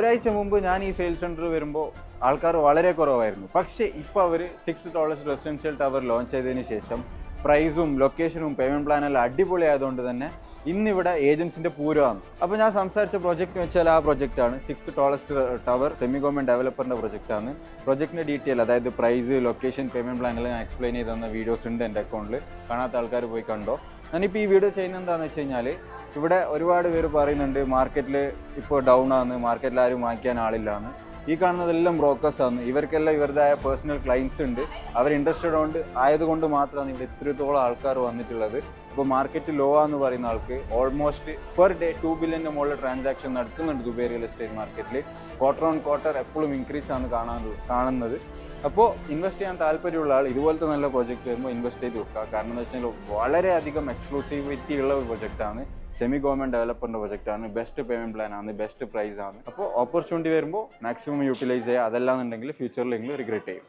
ഒരാഴ്ച മുമ്പ് ഞാൻ ഈ സെയിൽസ് സെൻറ്റർ വരുമ്പോൾ ആൾക്കാർ വളരെ കുറവായിരുന്നു. പക്ഷേ ഇപ്പോൾ അവർ 6 tallest റെസിഡൻഷ്യൽ ടവർ ലോഞ്ച് ചെയ്തതിന് ശേഷം പ്രൈസും ലൊക്കേഷനും പേയ്മെൻറ്റ് പ്ലാനെല്ലാം അടിപൊളിയായതുകൊണ്ട് തന്നെ ഇന്നിവിടെ ഏജൻസിൻ്റെ പൂരമാണ്. അപ്പോൾ ഞാൻ സംസാരിച്ച പ്രൊജക്റ്റ് വെച്ചാൽ ആ പ്രൊജക്റ്റാണ് 6 tallest ടവർ സെമി ഗവൺമെൻറ് ഡെവലപ്പറിൻ്റെ പ്രൊജക്റ്റാണ്. പ്രൊജക്റ്റിൻ്റെ ഡീറ്റെയിൽ, അതായത് പ്രൈസ്, ലൊക്കേഷൻ, പേയ്മെൻറ്റ് പ്ലാനെല്ലാം ഞാൻ എക്സ്പ്ലെയിൻ ചെയ്ത് തന്ന വീഡിയോസ് ഉണ്ട് എൻ്റെ അക്കൗണ്ടിൽ. കാണാത്ത ആൾക്കാർ പോയി കണ്ടോ. ഞാനിപ്പോൾ ഈ വീഡിയോ ചെയ്യുന്നത് എന്താണെന്ന് വെച്ച് കഴിഞ്ഞാൽ, ഇവിടെ ഒരുപാട് പേര് പറയുന്നുണ്ട് മാർക്കറ്റിൽ ഇപ്പോൾ ഡൗൺ ആണ്, മാർക്കറ്റിൽ ആരും വാങ്ങിക്കാൻ ആളില്ലാന്ന്. ഈ കാണുന്നതെല്ലാം ബ്രോക്കേഴ്സാണ്. ഇവർക്കെല്ലാം ഇവരുടേതായ പേഴ്സണൽ ക്ലയൻസ് ഉണ്ട്. അവർ ഇൻട്രസ്റ്റഡ് ആയതുകൊണ്ട് മാത്രമാണ് ഇവിടെ ഇത്രത്തോളം ആൾക്കാർ വന്നിട്ടുള്ളത്. ഇപ്പോൾ മാർക്കറ്റ് ലോ ആണെന്ന് പറയുന്ന ആൾക്ക് ഓൾമോസ്റ്റ് പെർ ഡേ 2 ബില്യൻ്റെ മുകളിൽ ട്രാൻസാക്ഷൻ നടക്കുന്നുണ്ട് ദുബൈ റിയൽ എസ്റ്റേറ്റ് മാർക്കറ്റിൽ. ക്വാർട്ടർ ഓൺ ക്വാർട്ടർ എപ്പോഴും ഇൻക്രീസ് ആണ് കാണുന്നത്. അപ്പോൾ ഇൻവെസ്റ്റ് ചെയ്യാൻ താല്പര്യമുള്ള ആൾ ഇതുപോലത്തെ നല്ല പ്രോജക്റ്റ് വരുമ്പോൾ ഇൻവെസ്റ്റ് ചെയ്ത് വെക്കുക. കാരണം എന്ന് വെച്ചാൽ വളരെയധികം എക്സ്ക്ലൂസിവിറ്റി ഉള്ള ഒരു പ്രൊജക്റ്റാണ്. സെമി ഗവൺമെൻറ് ഡെവലപ്പറിൻ്റെ പ്രൊജക്റ്റാണ്. ബെസ്റ്റ് പേയ്മെൻറ്റ് പ്ലാൻ ആണ്, ബെസ്റ്റ് പ്രൈസ് ആണ്. അപ്പോൾ ഓപ്പർച്യൂണിറ്റി വരുമ്പോൾ മാക്സിമം യൂട്ടിലൈസ് ചെയ്യുക. അതല്ലാന്നുണ്ടെങ്കിൽ ഫ്യൂച്ചറിൽ നിങ്ങൾ റിഗ്രറ്റ് ചെയ്യും.